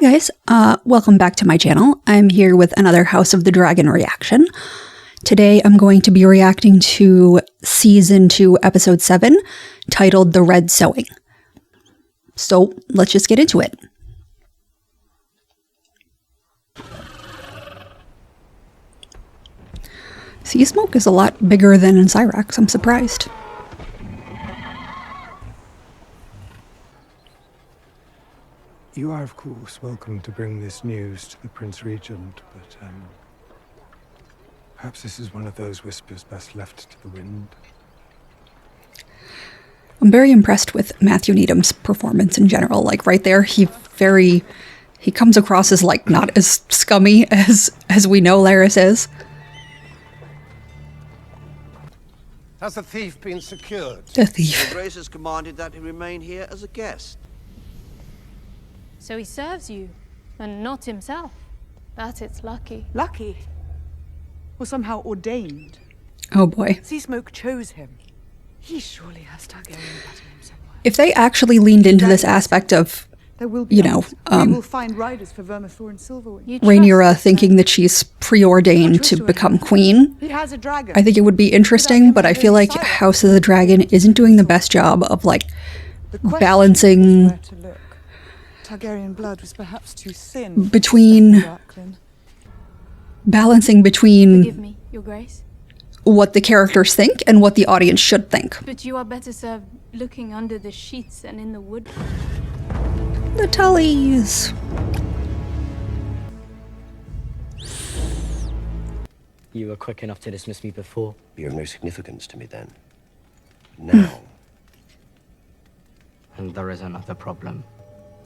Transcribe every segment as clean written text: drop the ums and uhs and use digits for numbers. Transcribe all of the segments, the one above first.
guys, welcome back to my channel. I'm here with another House of the Dragon reaction. Today I'm going to be reacting to Season 2, Episode 7, titled The Red Sowing. So let's just get into it. Sea smoke is a lot bigger than in Cyrax, I'm surprised. You are, of course, welcome to bring this news to the Prince Regent, but perhaps this is one of those whispers best left to the wind. I'm very impressed with Matthew Needham's performance in general. Like, right there, he comes across as, like, not as scummy as we know Laris is. Has the thief been secured? The thief. Your Grace has commanded that he remain here as a guest. So he serves you, and not himself. That it's lucky. Lucky? Or somehow ordained? Oh boy. Sea Smoke chose him. He surely has Targaryen blood in him somewhere. If they actually leaned into this aspect of, there will be you know, we will find riders for Vermithor and Silverwing. Rhaenyra thinking that she's preordained to become queen, He has a dragon. I think it would be interesting, but I feel like House of the Dragon isn't doing the best job of, like, balancing Where to look. Targaryen blood was perhaps too thin. between Forgive me, Your Grace. what the characters think and what the audience should think. But you are better served looking under the sheets and in the wood. The Tullys. You were quick enough to dismiss me before. You're of no significance to me then. Now. And there is another problem.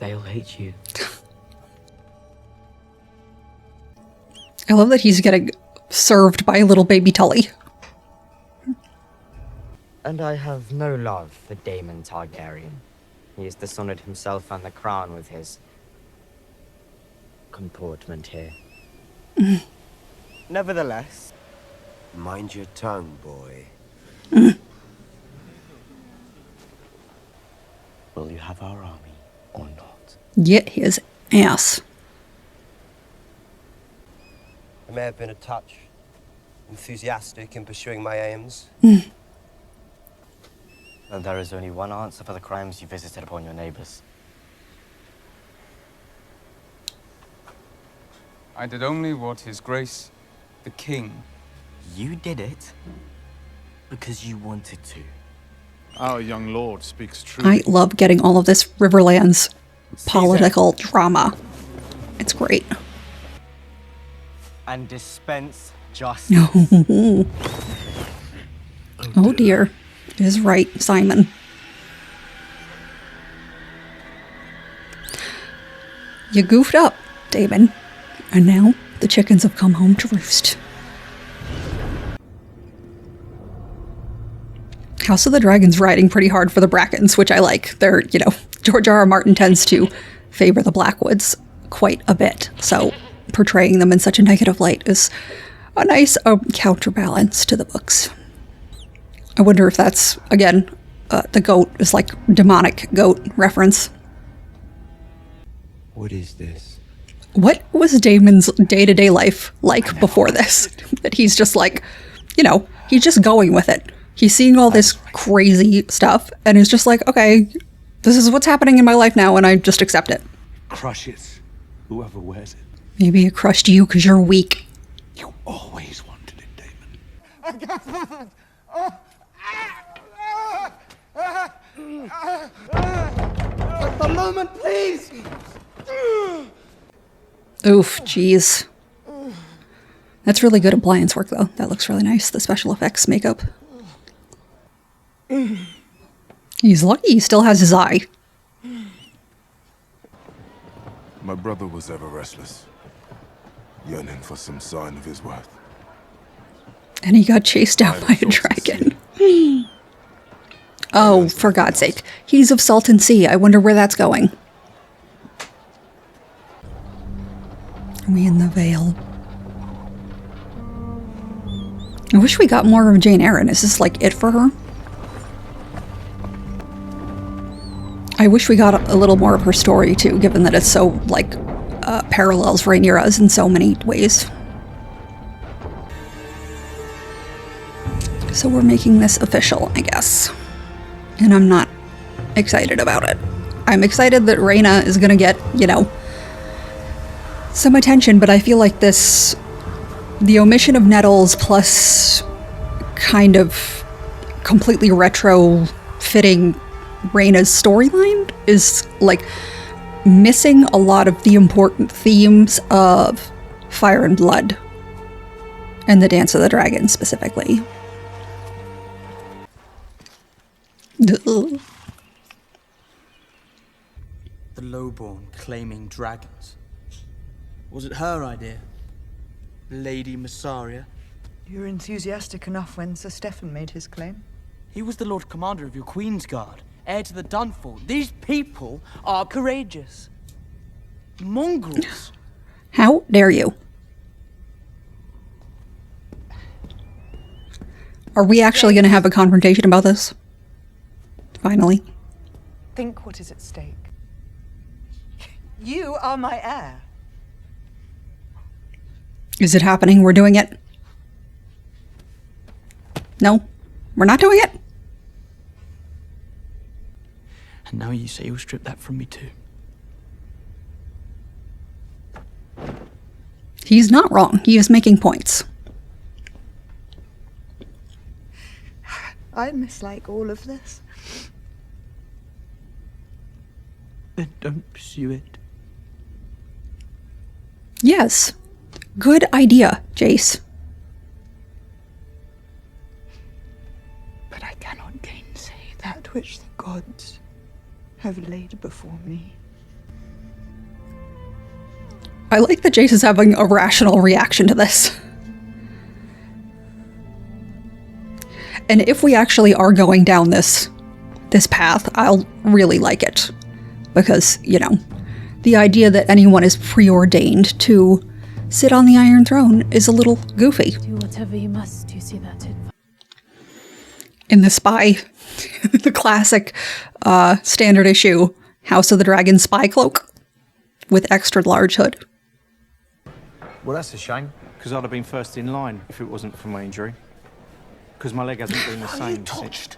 They'll hate you. I love that he's getting served by a little baby Tully. And I have no love for Daemon Targaryen. He has dishonored himself and the crown with his comportment here. Nevertheless, Mind your tongue, boy. will you have our army or not? Get his ass. I may have been a touch enthusiastic in pursuing my aims. And there is only one answer for the crimes you visited upon your neighbors. I did only what His Grace, the King. You did it because you wanted to. Our young lord speaks true. I love getting all of this Riverlands political drama. It's great. And dispense justice. No. Oh dear. It is right, Simon. You goofed up, Daemon. And now the chickens have come home to roost. House of the Dragon's riding pretty hard for the Brackens, which I like. They're, you know, George R. R. Martin tends to favor the Blackwoods quite a bit, so portraying them in such a negative light is a nice counterbalance to the books. I wonder if that's, again, the goat is like demonic goat reference. What is this? What was Daemon's day-to-day life like before this? That he's just like, you know, he's just going with it. He's seeing all this crazy stuff and is just like, okay, this is what's happening in my life now and I just accept it. Crush it, whoever wears it. Maybe it crushed you because you're weak. You always wanted it, Daemon. At the moment, please! Oof, jeez. That's really good appliance work, though. That looks really nice, the special effects makeup. He's lucky he still has his eye. My brother was ever restless, yearning for some sign of his worth. And he got chased down by a dragon. Oh, for God's sake. He's of Salton Sea. I wonder where that's going. Are we in the Vale? I wish we got more of Jane Eyre. Is this like it for her? I wish we got a little more of her story too, given that it's so, like, parallels Rhaenyra's in so many ways. So we're making this official, I guess. And I'm not excited about it. I'm excited that Rhaena is gonna get, you know, some attention, but I feel like this, the omission of Nettles plus kind of completely retro-fitting Rhaena's storyline is like missing a lot of the important themes of Fire and Blood and the Dance of the Dragon specifically. The lowborn claiming dragons. Was it her idea? Lady Massaria? You were enthusiastic enough when Sir Stefan made his claim. He was the Lord Commander of your Queen's Guard, heir to the Dunfall. These people are courageous. Mongrels. How dare you? Are we actually going to have a confrontation about this? Finally. Think what is at stake. You are my heir. Is it happening? We're doing it? No, we're not doing it? And now you say you'll strip that from me too. He's not wrong. He is making points. I mislike all of this. Then don't pursue it. Yes. Good idea, Jace. But I cannot gainsay that which the gods have laid before me. I like that Jace is having a rational reaction to this. And if we actually are going down this path, I'll really like it. Because, you know, the idea that anyone is preordained to sit on the Iron Throne is a little goofy. Do whatever you must to see that it. In the spy, the classic standard issue House of the Dragon spy cloak with extra large hood. Well, that's a shame, because I'd have been first in line if it wasn't for my injury. Because my leg hasn't been the same since.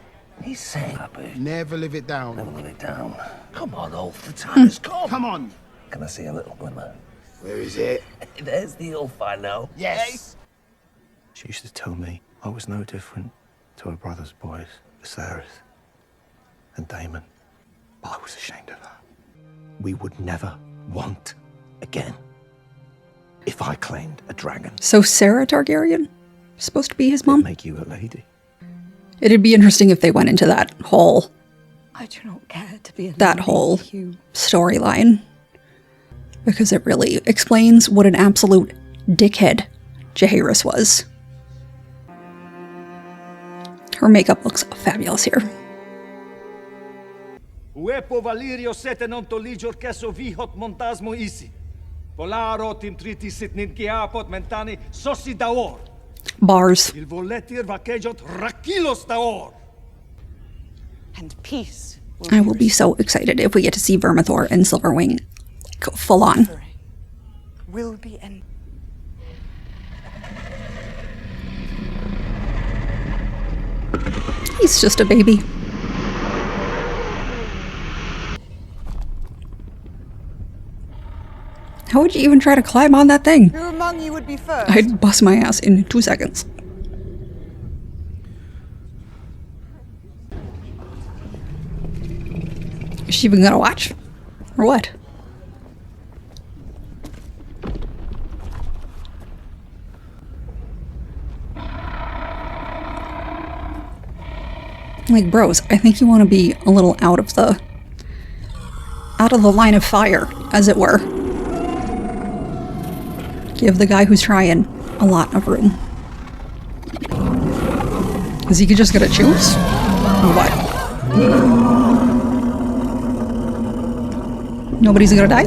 He's saying, Never live it down. never let it down. Come on, Ulf, the time has come. Come on. Can I see a little glimmer? Where is it? There's the Ulf I know. Yes. She used to tell me I was no different to her brother's boys, Viserys and Daemon. But I was ashamed of her. We would never want again if I claimed a dragon. So Sarah Targaryen? Supposed to be his mom? Make you a lady. It'd be interesting if they went into that whole I do not care to be a that lady whole with you. storyline. Because it really explains what an absolute dickhead Jaehaerys was. Her makeup looks fabulous here. Uepo Valirio sete non toligio keso vihot montasmo isi. Volaro timtriti sitnin kiapot mentani sosi daor. Bars. Il voletir vaquejot rakilos daor. And peace. I will be so excited if we get to see Vermithor and Silverwing like, full on. Will be end. He's just a baby. How would you even try to climb on that thing? Who among you would be first? I'd bust my ass in 2 seconds. Is she even gonna watch? Or what? Like, bros, I think you want to be a little out of the line of fire, as it were. Give the guy who's trying a lot of room. Is he just gonna choose? Or what? Nobody's gonna die?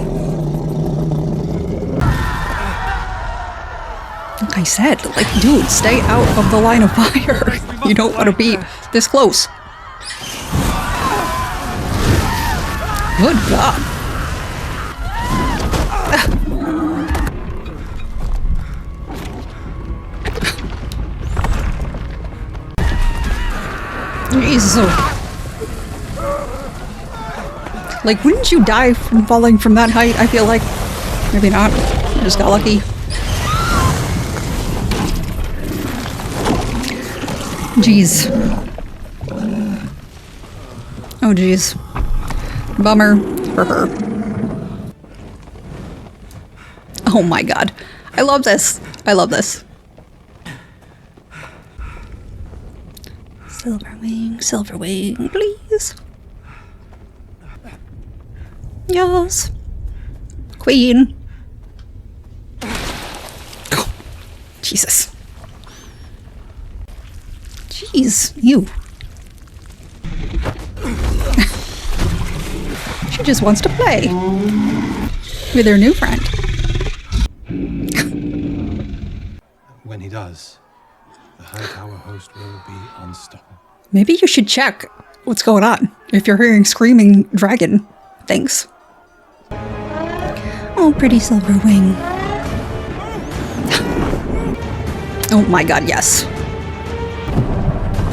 Like I said, like, dude, stay out of the line of fire. You don't want to be this close. Good God. Like, wouldn't you die from falling from that height? I feel like. Maybe not. I just got lucky. Jeez. Oh, jeez. Bummer for her. Oh my god. I love this. I love this. Silverwing, please. Yes. Queen. Oh, Jesus. Jeez, you. She just wants to play with her new friend. When he does, the High Tower host will be unstoppable. Maybe you should check what's going on if you're hearing screaming dragon things. Oh, pretty Silverwing. Oh my god, yes.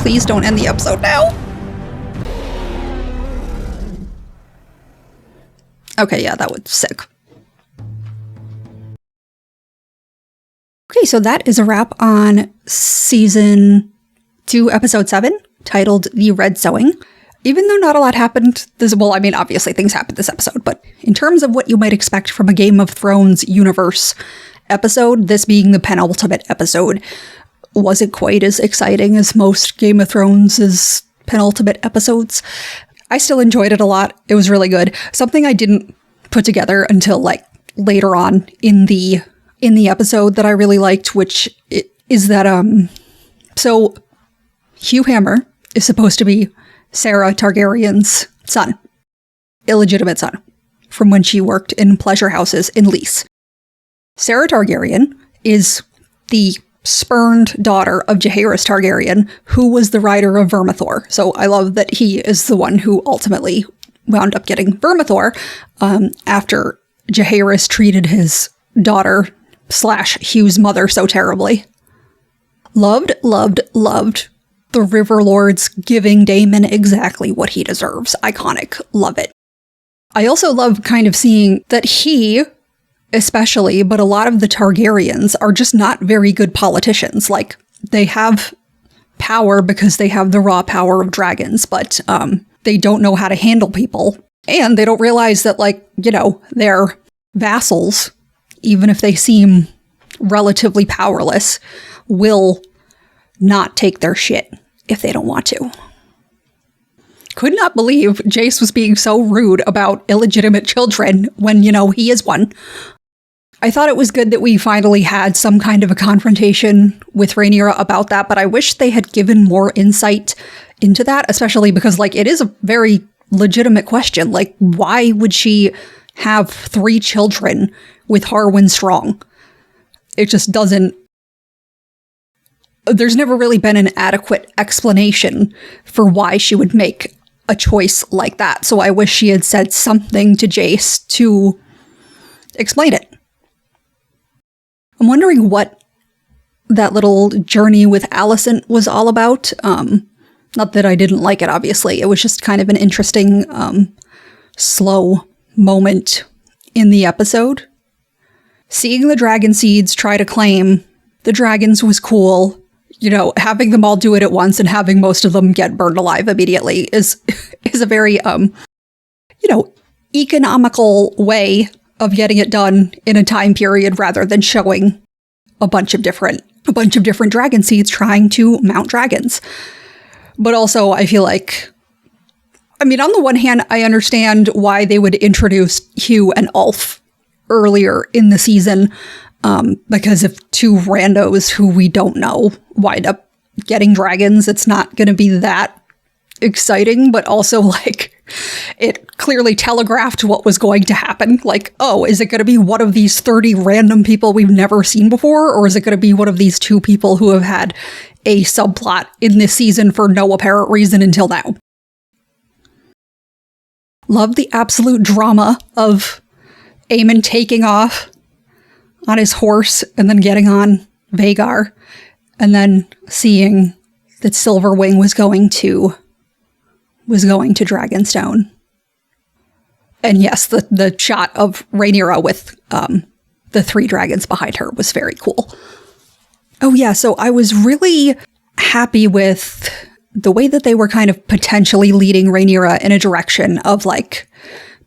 Please don't end the episode now. Okay, yeah, that was sick. Okay, so that is a wrap on season 2, episode 7, titled The Red Sowing. Even though not a lot happened, well, I mean, obviously things happened this episode, but in terms of what you might expect from a Game of Thrones universe episode, this being the penultimate episode, wasn't quite as exciting as most Game of Thrones' penultimate episodes. I still enjoyed it a lot. It was really good. Something I didn't put together until like later on in the episode that I really liked, which is that so Hugh Hammer is supposed to be Sarah Targaryen's son, illegitimate son, from when she worked in pleasure houses in Lys. Sarah Targaryen is the spurned daughter of Jaehaerys Targaryen, who was the rider of Vermithor. So I love that he is the one who ultimately wound up getting Vermithor after Jaehaerys treated his daughter / Hugh's mother so terribly. Loved the River Lords giving Daemon exactly what he deserves. Iconic. Love it. I also love kind of seeing that he, especially, but a lot of the Targaryens are just not very good politicians. Like, they have power because they have the raw power of dragons, but they don't know how to handle people. And they don't realize that, like, you know, their vassals, even if they seem relatively powerless, will not take their shit if they don't want to. Could not believe Jace was being so rude about illegitimate children when, you know, he is one. I thought it was good that we finally had some kind of a confrontation with Rhaenyra about that, but I wish they had given more insight into that, especially because, like, it is a very legitimate question. Like, why would she have 3 children with Harwin Strong? It just doesn't... There's never really been an adequate explanation for why she would make a choice like that. So I wish she had said something to Jace to explain it. I'm wondering what that little journey with Alicent was all about. Not that I didn't like it, obviously. It was just kind of an interesting, slow moment in the episode. Seeing the dragon seeds try to claim the dragons was cool. You know, having them all do it at once and having most of them get burned alive immediately is a very, you know, economical way of getting it done in a time period rather than showing a bunch of different dragon seeds trying to mount dragons. But also, I feel like, I mean, on the one hand, I understand why they would introduce Hugh and Ulf earlier in the season, because if 2 randos who we don't know wind up getting dragons, it's not going to be that exciting, but also, like, it clearly telegraphed what was going to happen. Like, oh, is it going to be one of these 30 random people we've never seen before? Or is it going to be one of these 2 people who have had a subplot in this season for no apparent reason until now? Love the absolute drama of Aemon taking off on his horse and then getting on Vhagar and then seeing that Silverwing was going to was going to Dragonstone. And yes, the shot of Rhaenyra with the 3 dragons behind her was very cool. Oh yeah, so I was really happy with the way that they were kind of potentially leading Rhaenyra in a direction of like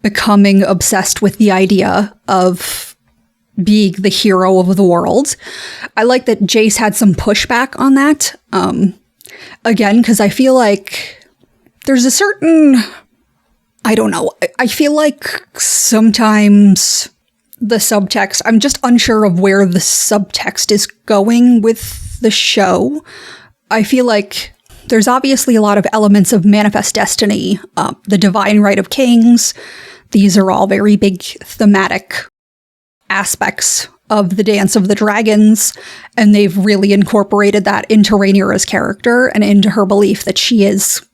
becoming obsessed with the idea of being the hero of the world. I like that Jace had some pushback on that. Again, because I feel like there's a certain, I don't know, I feel like sometimes the subtext, I'm just unsure of where the subtext is going with the show. I feel like there's obviously a lot of elements of manifest destiny, the divine right of kings. These are all very big thematic aspects of the Dance of the Dragons, and they've really incorporated that into Rhaenyra's character and into her belief that she is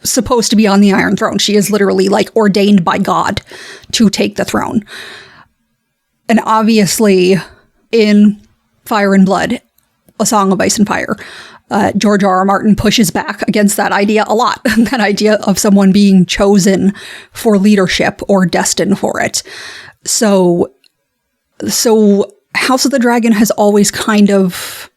supposed to be on the Iron Throne. She is literally like ordained by God to take the throne. And obviously in Fire and Blood, A Song of Ice and Fire, George R.R. Martin pushes back against that idea a lot. That idea of someone being chosen for leadership or destined for it. So House of the Dragon has always kind of,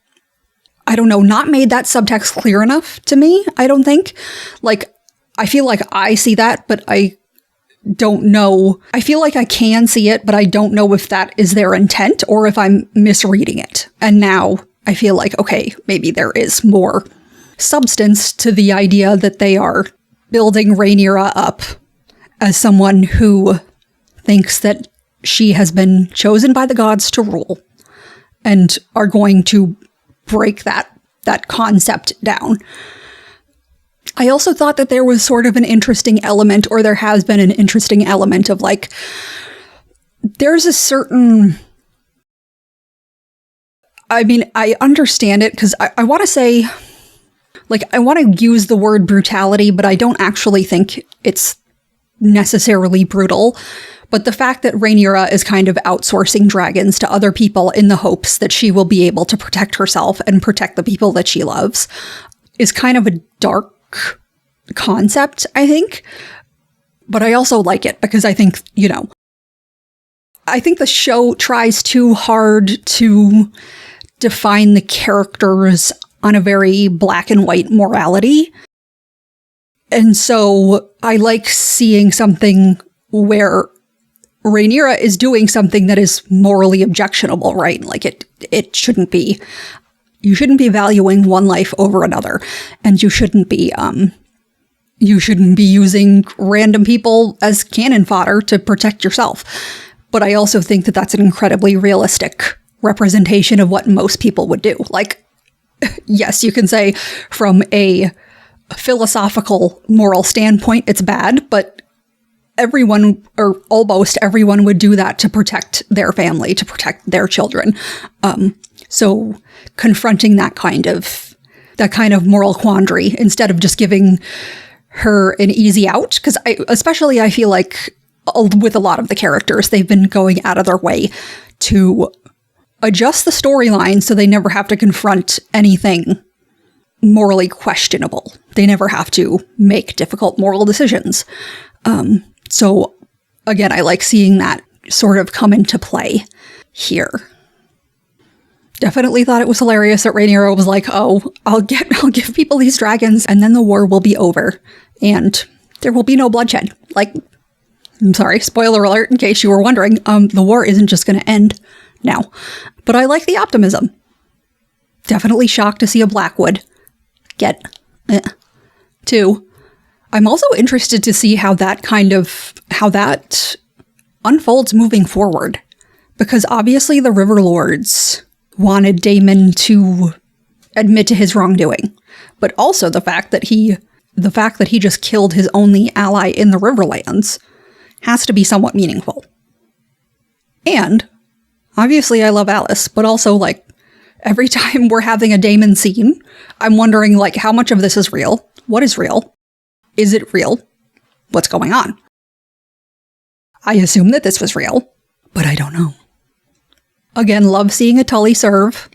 I don't know, not made that subtext clear enough to me, I don't think. Like, I feel like I see that, but I don't know. I feel like I can see it, but I don't know if that is their intent or if I'm misreading it. And now I feel like, okay, maybe there is more substance to the idea that they are building Rhaenyra up as someone who thinks that she has been chosen by the gods to rule and are going to break that concept down. I also thought that there was sort of an interesting element, or there has been an interesting element of like, there's a certain, I mean, I understand it because I want to say, like, I want to use the word brutality, but I don't actually think it's necessarily brutal. But the fact that Rhaenyra is kind of outsourcing dragons to other people in the hopes that she will be able to protect herself and protect the people that she loves is kind of a dark concept, I think. But I also like it because I think, you know, I think the show tries too hard to define the characters on a very black and white morality. And so I like seeing something where Rhaenyra is doing something that is morally objectionable, right? Like it shouldn't be, you shouldn't be valuing one life over another. And you shouldn't be using random people as cannon fodder to protect yourself. But I also think that that's an incredibly realistic representation of what most people would do. Like, yes, you can say from a philosophical moral standpoint, it's bad, but everyone, or almost everyone, would do that to protect their family, to protect their children. So confronting that kind of moral quandary instead of just giving her an easy out, because I feel like with a lot of the characters, they've been going out of their way to adjust the storyline so they never have to confront anything morally questionable. They never have to make difficult moral decisions. So again, I like seeing that sort of come into play here. Definitely thought it was hilarious that Rhaenyra was like, oh, I'll give people these dragons and then the war will be over and there will be no bloodshed. Like, I'm sorry, spoiler alert in case you were wondering, the war isn't just going to end now. But I like the optimism. Definitely shocked to see a Blackwood get 2. I'm also interested to see how that unfolds moving forward. Because obviously the River Lords wanted Daemon to admit to his wrongdoing. But also the fact that he just killed his only ally in the Riverlands has to be somewhat meaningful. And obviously I love Alice, but also like every time we're having a Daemon scene, I'm wondering like how much of this is real? What is real? Is it real? What's going on? I assume that this was real, but I don't know. Again, love seeing a Tully serve.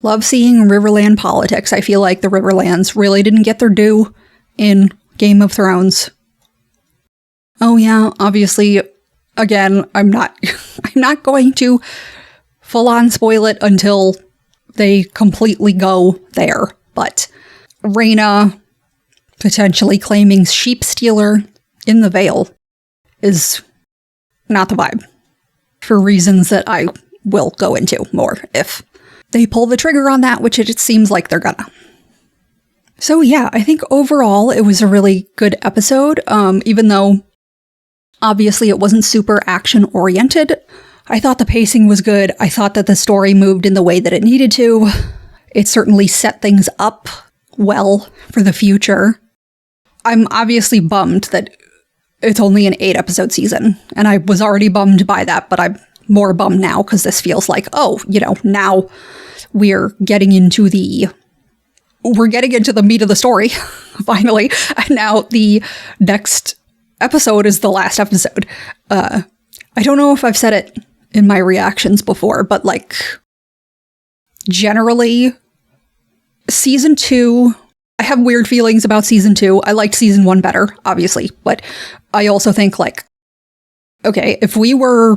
Love seeing Riverland politics. I feel like the Riverlands really didn't get their due in Game of Thrones. Oh yeah, obviously, again, I'm not going to full on spoil it until they completely go there, but Rhaena potentially claiming sheep stealer in the Vale is not the vibe, for reasons that I will go into more if they pull the trigger on that, which it seems like they're gonna. So yeah, I think overall it was a really good episode, even though obviously it wasn't super action-oriented. I thought the pacing was good. I thought that the story moved in the way that it needed to. It certainly set things up well for the future. I'm obviously bummed that it's only an 8-episode season, and I was already bummed by that, but I'm more bummed now because this feels like, oh, now we're getting into the meat of the story, finally. And now the next episode is the last episode. I don't know if I've said it in my reactions before, but like, generally, season 2, I have weird feelings about season 2. I liked season 1 better, obviously, but I also think like, okay, if it were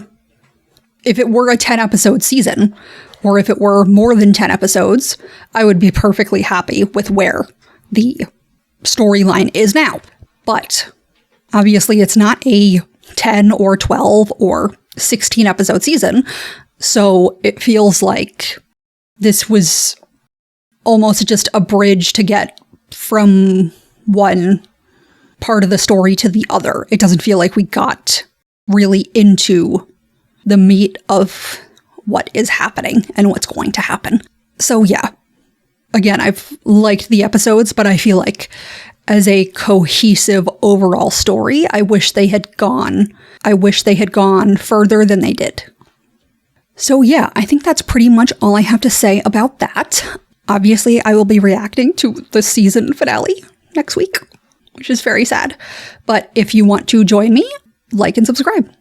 a 10-episode season, or if it were more than 10 episodes, I would be perfectly happy with where the storyline is now. But obviously it's not a 10 or 12 or 16 episode season, so it feels like this was almost just a bridge to get from one part of the story to the other. It doesn't feel like we got really into the meat of what is happening and what's going to happen. So yeah, again, I've liked the episodes, but I feel like as a cohesive overall story, I wish they had gone further than they did. So yeah, I think that's pretty much all I have to say about that. Obviously, I will be reacting to the season finale next week, which is very sad. But if you want to join me, like and subscribe.